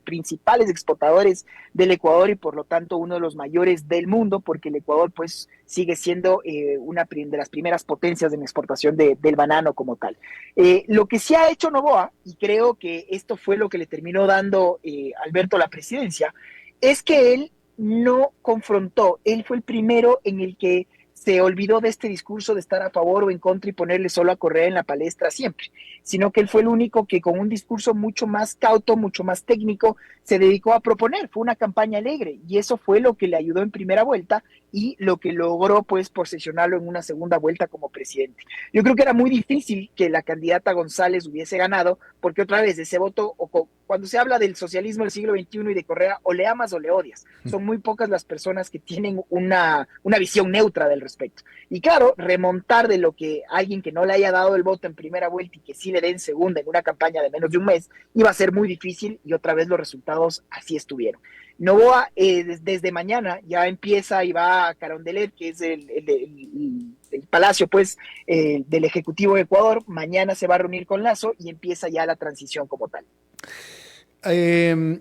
principales exportadores del Ecuador y por lo tanto uno de los mayores del mundo, porque el Ecuador pues sigue siendo una de las primeras potencias en exportación del banano como tal. Lo que sí ha hecho Noboa, y creo que esto fue lo que le terminó dando Alberto la presidencia, es que él no confrontó, él fue el primero en el que se olvidó de este discurso de estar a favor o en contra y ponerle solo a Correa en la palestra siempre, sino que él fue el único que con un discurso mucho más cauto, mucho más técnico, se dedicó a proponer. Fue una campaña alegre y eso fue lo que le ayudó en primera vuelta y lo que logró pues posesionarlo en una segunda vuelta como presidente. Yo creo que era muy difícil que la candidata González hubiese ganado porque otra vez ese voto, cuando se habla del socialismo del siglo XXI y de Correa, o le amas o le odias. Son muy pocas las personas que tienen una visión neutra del respecto. Y claro, remontar de lo que alguien que no le haya dado el voto en primera vuelta y que sí le dé en segunda en una campaña de menos de un mes, iba a ser muy difícil y otra vez los resultados así estuvieron. Noboa desde mañana ya empieza y va a Carondelet, que es el palacio pues del Ejecutivo de Ecuador. Mañana se va a reunir con Lasso y empieza ya la transición como tal.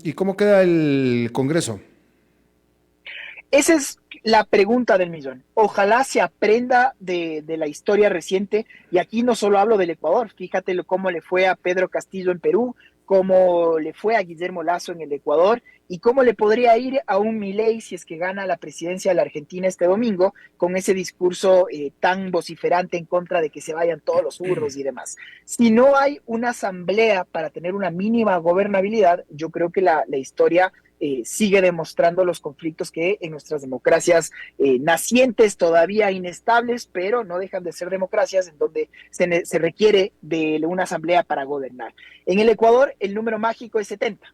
¿Y cómo queda el Congreso? Esa es la pregunta del millón. Ojalá se aprenda de la historia reciente, y aquí no solo hablo del Ecuador, fíjate cómo le fue a Pedro Castillo en Perú, cómo le fue a Guillermo Lasso en el Ecuador, y cómo le podría ir a un Milei si es que gana la presidencia de la Argentina este domingo, con ese discurso tan vociferante en contra de que se vayan todos los zurdos y demás. Si no hay una asamblea para tener una mínima gobernabilidad, yo creo que la historia sigue demostrando los conflictos que en nuestras democracias nacientes, todavía inestables, pero no dejan de ser democracias en donde se requiere de una asamblea para gobernar. En el Ecuador el número mágico es 70.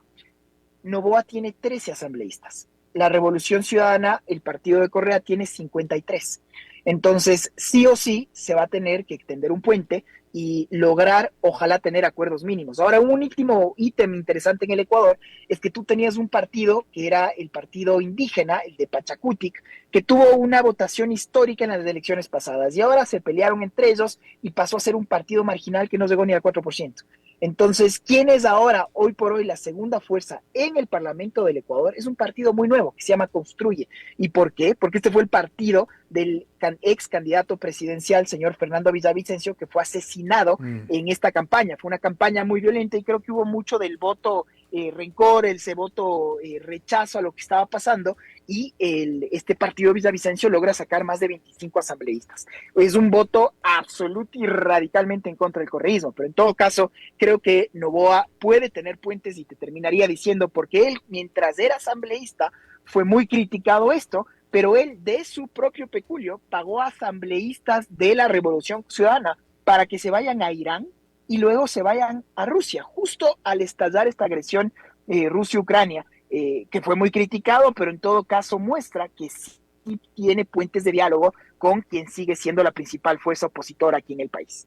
Noboa tiene 13 asambleístas. La Revolución Ciudadana, el partido de Correa, tiene 53. Entonces, sí o sí, se va a tener que extender un puente y lograr, ojalá, tener acuerdos mínimos. Ahora, un último ítem interesante en el Ecuador es que tú tenías un partido que era el partido indígena, el de Pachacutic, que tuvo una votación histórica en las elecciones pasadas y ahora se pelearon entre ellos y pasó a ser un partido marginal que no llegó ni al 4%. Entonces, ¿quién es ahora, hoy por hoy, la segunda fuerza en el Parlamento del Ecuador? Es un partido muy nuevo que se llama Construye. ¿Y por qué? Porque este fue el partido del ex candidato presidencial, señor Fernando Villavicencio, que fue asesinado en esta campaña. Fue una campaña muy violenta y creo que hubo mucho del voto rencor, ese voto rechazo a lo que estaba pasando, y este partido Villavicencio logra sacar más de 25 asambleístas. Es un voto absoluto y radicalmente en contra del correísmo, pero en todo caso creo que Noboa puede tener puentes y te terminaría diciendo, porque él, mientras era asambleísta, fue muy criticado esto, pero él de su propio peculio pagó a asambleístas de la Revolución Ciudadana para que se vayan a Irán y luego se vayan a Rusia, justo al estallar esta agresión Rusia-Ucrania, que fue muy criticado, pero en todo caso muestra que sí tiene puentes de diálogo con quien sigue siendo la principal fuerza opositora aquí en el país.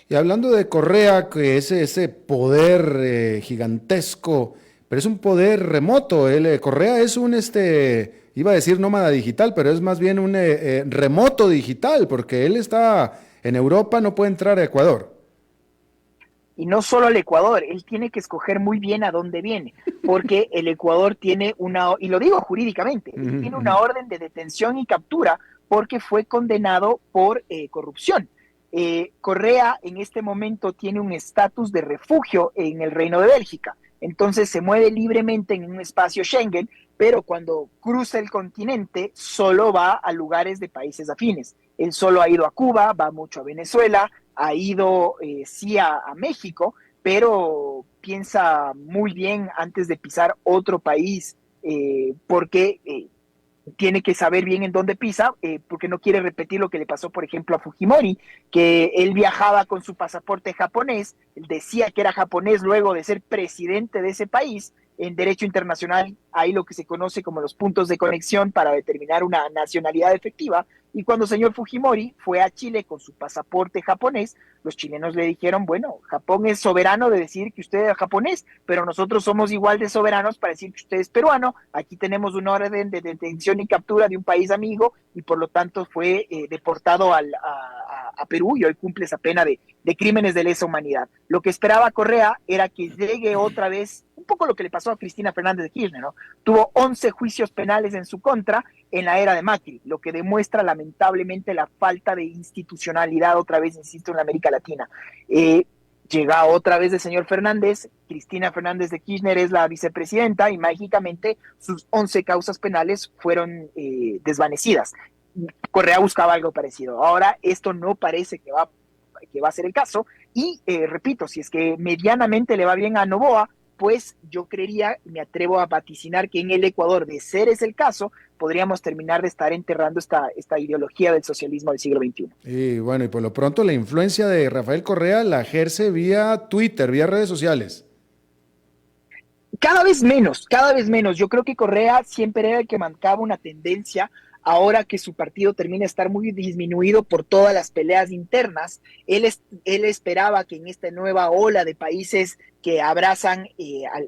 Y hablando de Correa, que es ese poder gigantesco, pero es un poder remoto. Correa es un, iba a decir nómada digital, pero es más bien un remoto digital, porque él está en Europa, no puede entrar a Ecuador. Y no solo al Ecuador, él tiene que escoger muy bien a dónde viene, porque el Ecuador tiene y lo digo jurídicamente, él tiene una orden de detención y captura porque fue condenado por corrupción. Correa en este momento tiene un estatus de refugio en el Reino de Bélgica, entonces se mueve libremente en un espacio Schengen, pero cuando cruza el continente solo va a lugares de países afines. Él solo ha ido a Cuba, va mucho a Venezuela, ha ido sí a México, pero piensa muy bien antes de pisar otro país, porque tiene que saber bien en dónde pisa, porque no quiere repetir lo que le pasó, por ejemplo, a Fujimori, que él viajaba con su pasaporte japonés, él decía que era japonés luego de ser presidente de ese país. En derecho internacional hay lo que se conoce como los puntos de conexión para determinar una nacionalidad efectiva, y cuando el señor Fujimori fue a Chile con su pasaporte japonés, los chilenos le dijeron, bueno, Japón es soberano de decir que usted es japonés, pero nosotros somos igual de soberanos para decir que usted es peruano, aquí tenemos una orden de detención y captura de un país amigo, y por lo tanto fue deportado a Perú, y hoy cumple esa pena de crímenes de lesa humanidad. Lo que esperaba Correa era que llegue otra vez, un poco lo que le pasó a Cristina Fernández de Kirchner, ¿no? Tuvo 11 juicios penales en su contra en la era de Macri, lo que demuestra lamentablemente la falta de institucionalidad, otra vez, insisto, en la América Latina. Llega otra vez el señor Fernández, Cristina Fernández de Kirchner es la vicepresidenta, y mágicamente sus 11 causas penales fueron desvanecidas. Correa buscaba algo parecido. Ahora esto no parece que va a ser el caso, y repito, si es que medianamente le va bien a Noboa, pues yo creería, me atrevo a vaticinar que en el Ecuador, de ser ese el caso, podríamos terminar de estar enterrando esta ideología del socialismo del siglo XXI. Y bueno, y por lo pronto la influencia de Rafael Correa la ejerce vía Twitter, vía redes sociales. Cada vez menos. Yo creo que Correa siempre era el que marcaba una tendencia. Ahora que su partido termina de estar muy disminuido por todas las peleas internas, él esperaba que en esta nueva ola de países que abrazan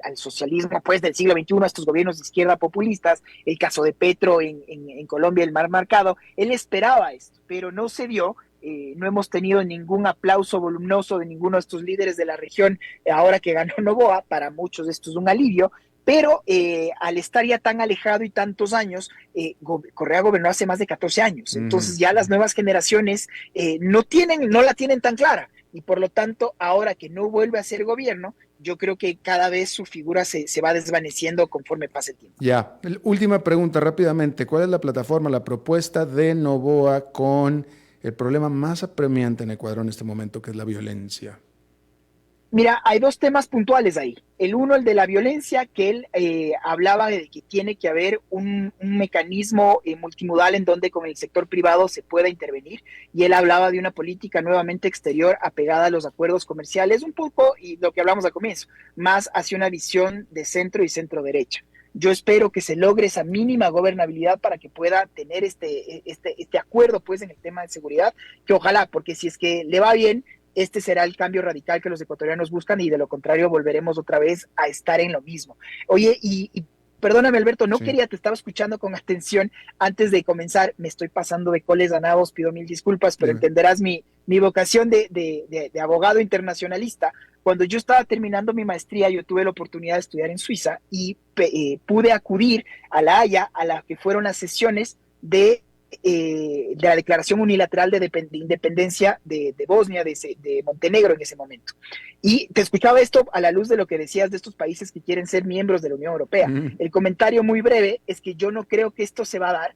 al socialismo pues del siglo XXI, a estos gobiernos de izquierda populistas, el caso de Petro en Colombia, el mar marcado, él esperaba esto, pero no se dio. No hemos tenido ningún aplauso voluminoso de ninguno de estos líderes de la región ahora que ganó Noboa. Para muchos esto es un alivio, pero al estar ya tan alejado y tantos años, Correa gobernó hace más de 14 años, entonces ya las nuevas generaciones no la tienen tan clara, y por lo tanto, ahora que no vuelve a ser gobierno, yo creo que cada vez su figura se va desvaneciendo conforme pasa el tiempo. Ya, última pregunta rápidamente, ¿cuál es la plataforma, la propuesta de Noboa con el problema más apremiante en Ecuador en este momento, que es la violencia? Mira, hay dos temas puntuales ahí. El uno, el de la violencia, que él hablaba de que tiene que haber un mecanismo multimodal en donde con el sector privado se pueda intervenir, y él hablaba de una política nuevamente exterior apegada a los acuerdos comerciales, un poco, y lo que hablamos al comienzo, más hacia una visión de centro y centro derecha. Yo espero que se logre esa mínima gobernabilidad para que pueda tener este acuerdo pues en el tema de seguridad, que ojalá, porque si es que le va bien, este será el cambio radical que los ecuatorianos buscan, y de lo contrario volveremos otra vez a estar en lo mismo. Oye, y perdóname, Alberto, no quería, te estaba escuchando con atención antes de comenzar, me estoy pasando de coles ganados, pido mil disculpas, pero entenderás mi vocación de abogado internacionalista. Cuando yo estaba terminando mi maestría, yo tuve la oportunidad de estudiar en Suiza, y pude acudir a La Haya, a las que fueron las sesiones de la declaración unilateral de independencia de Bosnia, de Montenegro en ese momento. Y te escuchaba esto a la luz de lo que decías de estos países que quieren ser miembros de la Unión Europea. El comentario muy breve es que yo no creo que esto se va a dar,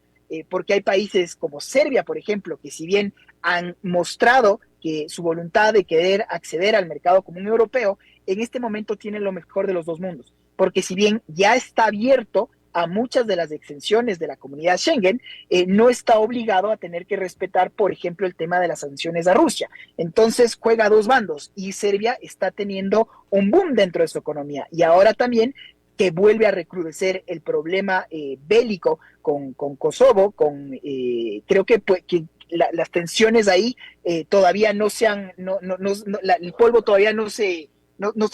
porque hay países como Serbia, por ejemplo, que si bien han mostrado que su voluntad de querer acceder al mercado común europeo, en este momento tienen lo mejor de los dos mundos, porque si bien ya está abierto a muchas de las exenciones de la comunidad Schengen, no está obligado a tener que respetar, por ejemplo, el tema de las sanciones a Rusia. Entonces juega a dos bandos, y Serbia está teniendo un boom dentro de su economía, y ahora también que vuelve a recrudecer el problema bélico con Kosovo, creo que las tensiones ahí todavía no se han, el polvo todavía no se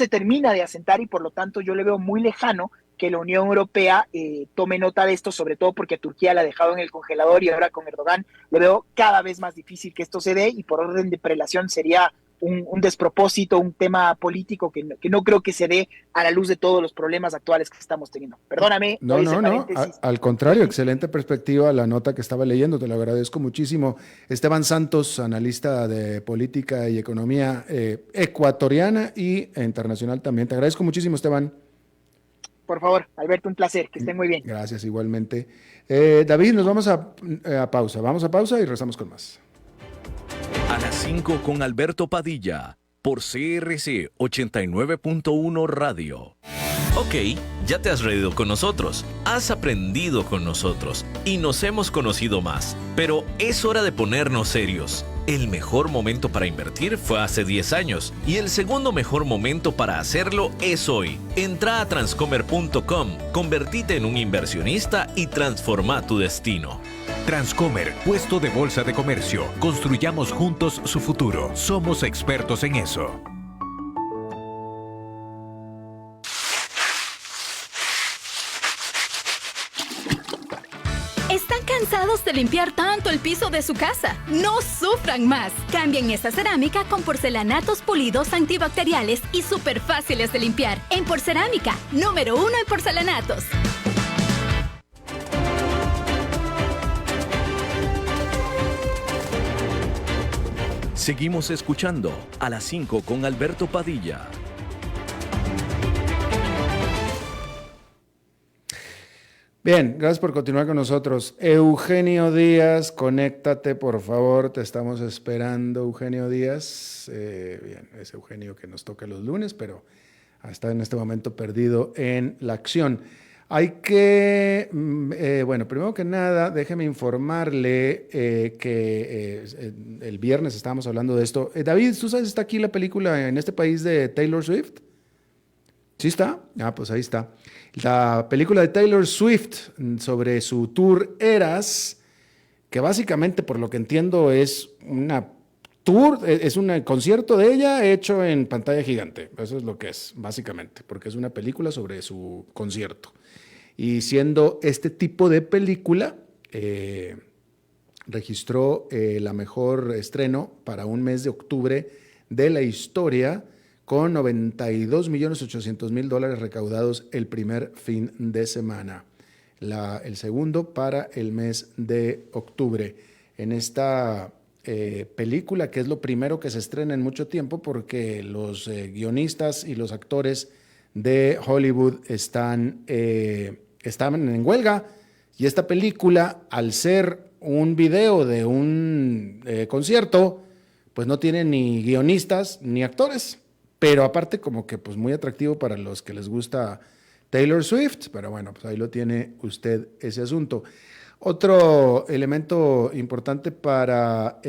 termina de asentar, y por lo tanto yo le veo muy lejano que la Unión Europea tome nota de esto, sobre todo porque a Turquía la ha dejado en el congelador, y ahora con Erdogan le veo cada vez más difícil que esto se dé, y por orden de prelación sería un despropósito, un tema político que no creo que se dé a la luz de todos los problemas actuales que estamos teniendo. Perdóname. No, al contrario, excelente perspectiva la nota que estaba leyendo, te lo agradezco muchísimo. Esteban Santos, analista de política y economía ecuatoriana y internacional también. Te agradezco muchísimo, Esteban. Por favor, Alberto, un placer, que estén muy bien. Gracias, igualmente. David, nos vamos a pausa. Vamos a pausa y regresamos con más. A las 5 con Alberto Padilla, por CRC 89.1 Radio. Ok, ya te has reído con nosotros, has aprendido con nosotros y nos hemos conocido más. Pero es hora de ponernos serios. El mejor momento para invertir fue hace 10 años y el segundo mejor momento para hacerlo es hoy. Entra a transcomer.com, convertite en un inversionista y transforma tu destino. Transcomer, puesto de bolsa de comercio. Construyamos juntos su futuro. Somos expertos en eso. ¿Están cansados de limpiar tanto el piso de su casa? No sufran más. Cambien esta cerámica con porcelanatos pulidos antibacteriales y súper fáciles de limpiar. En Porcerámica, número 1 en porcelanatos. Seguimos escuchando a las 5 con Alberto Padilla. Bien, gracias por continuar con nosotros. Eugenio Díaz, conéctate, por favor, te estamos esperando, Eugenio Díaz. Bien, es Eugenio que nos toca los lunes, pero está en este momento perdido en la acción. Hay que, bueno, primero que nada, déjeme informarle que el viernes estábamos hablando de esto. David, ¿tú sabes si está aquí la película en este país de Taylor Swift? ¿Sí está? Ah, pues ahí está. La película de Taylor Swift sobre su tour Eras, que básicamente, por lo que entiendo, es una tour, es un concierto de ella hecho en pantalla gigante. Eso es lo que es, básicamente, porque es una película sobre su concierto. Y siendo este tipo de película, registró la mejor estreno para un mes de octubre de la historia, con $92.800.000 recaudados el primer fin de semana. El segundo para el mes de octubre. En esta película, que es lo primero que se estrena en mucho tiempo, porque los guionistas y los actores de Hollywood estaban en huelga, y esta película, al ser un video de un concierto, pues no tiene ni guionistas ni actores. Pero aparte como que pues muy atractivo para los que les gusta Taylor Swift, pero bueno, pues ahí lo tiene usted ese asunto. Otro elemento importante para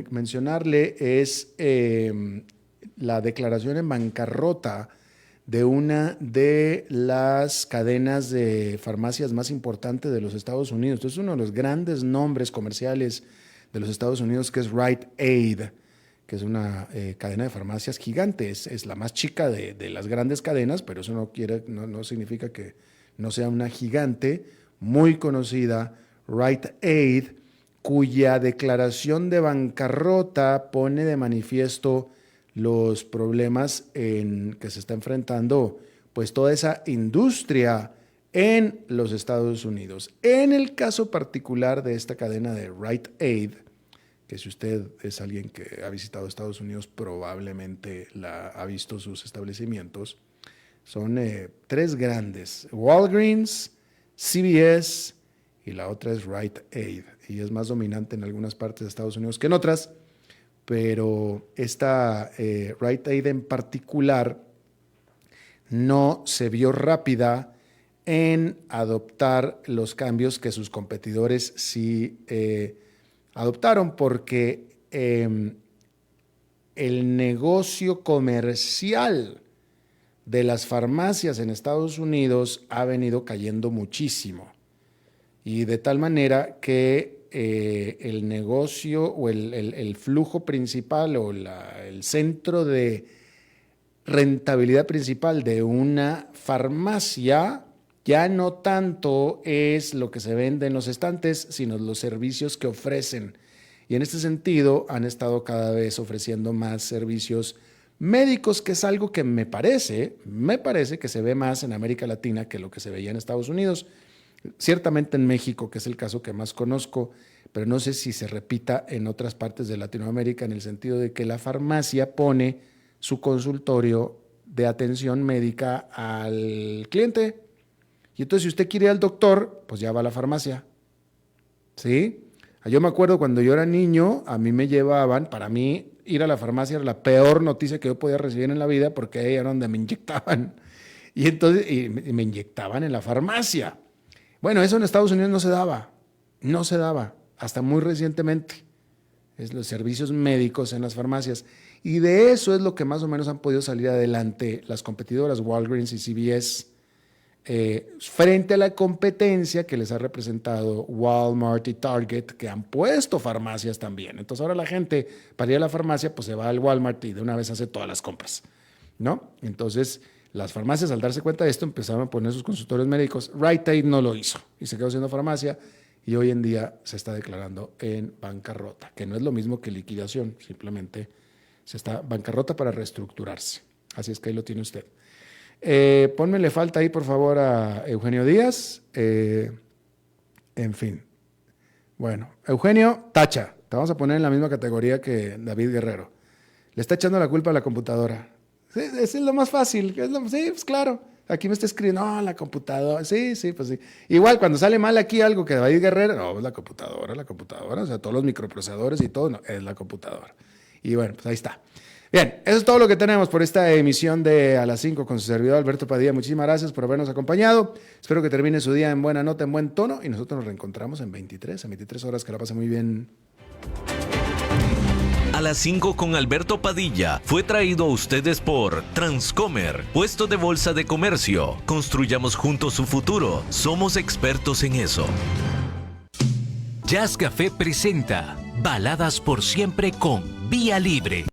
mencionarle es la declaración en bancarrota de una de las cadenas de farmacias más importantes de los Estados Unidos. Esto es uno de los grandes nombres comerciales de los Estados Unidos, que es Rite Aid, que es una cadena de farmacias gigante. Es la más chica de las grandes cadenas, pero eso no significa que no sea una gigante muy conocida, Rite Aid, cuya declaración de bancarrota pone de manifiesto los problemas en que se está enfrentando pues toda esa industria en los Estados Unidos. En el caso particular de esta cadena de Rite Aid, que si usted es alguien que ha visitado Estados Unidos, probablemente ha visto sus establecimientos. Son tres grandes: Walgreens, CVS y la otra es Rite Aid. Y es más dominante en algunas partes de Estados Unidos que en otras, pero esta Rite Aid en particular no se vio rápida en adoptar los cambios que sus competidores sí adoptaron, porque el negocio comercial de las farmacias en Estados Unidos ha venido cayendo muchísimo, y de tal manera que el negocio o el flujo principal o el centro de rentabilidad principal de una farmacia ya no tanto es lo que se vende en los estantes, sino los servicios que ofrecen. Y en este sentido han estado cada vez ofreciendo más servicios médicos, que es algo que me parece que se ve más en América Latina que lo que se veía en Estados Unidos. Ciertamente en México, que es el caso que más conozco, pero no sé si se repita en otras partes de Latinoamérica, en el sentido de que la farmacia pone su consultorio de atención médica al cliente. Y entonces, si usted quiere ir al doctor, pues ya va a la farmacia. ¿Sí? Yo me acuerdo cuando yo era niño, a mí me llevaban, para mí ir a la farmacia era la peor noticia que yo podía recibir en la vida, porque ahí era donde me inyectaban Y entonces me inyectaban en la farmacia. Bueno, eso en Estados Unidos no se daba, hasta muy recientemente. Es los servicios médicos en las farmacias. Y de eso es lo que más o menos han podido salir adelante las competidoras Walgreens y CVS frente a la competencia que les ha representado Walmart y Target, que han puesto farmacias también. Entonces ahora la gente, para ir a la farmacia, pues se va al Walmart y de una vez hace todas las compras, ¿no? Entonces las farmacias, al darse cuenta de esto, empezaron a poner sus consultorios médicos. Rite Aid no lo hizo y se quedó siendo farmacia, y hoy en día se está declarando en bancarrota, que no es lo mismo que liquidación, simplemente se está bancarrota para reestructurarse. Así es que ahí lo tiene usted. Pónmele falta ahí, por favor, a Eugenio Díaz. En fin. Bueno, Eugenio, tacha. Te vamos a poner en la misma categoría que David Guerrero. Le está echando la culpa a la computadora. Sí, es lo más fácil. Sí, pues claro. Aquí me está escribiendo, no, la computadora. Sí, pues sí. Igual, cuando sale mal aquí algo que David Guerrero, no, es la computadora. O sea, todos los microprocesadores y todo, no, es la computadora. Y bueno, pues ahí está. Bien, eso es todo lo que tenemos por esta emisión de A las 5 con su servidor Alberto Padilla. Muchísimas gracias por habernos acompañado. Espero que termine su día en buena nota, en buen tono, y nosotros nos reencontramos en 23 horas. Que la pase muy bien. A las 5 con Alberto Padilla fue traído a ustedes por Transcomer, puesto de bolsa de comercio. Construyamos juntos su futuro. Somos expertos en eso. Jazz Café presenta Baladas por Siempre con Vía Libre.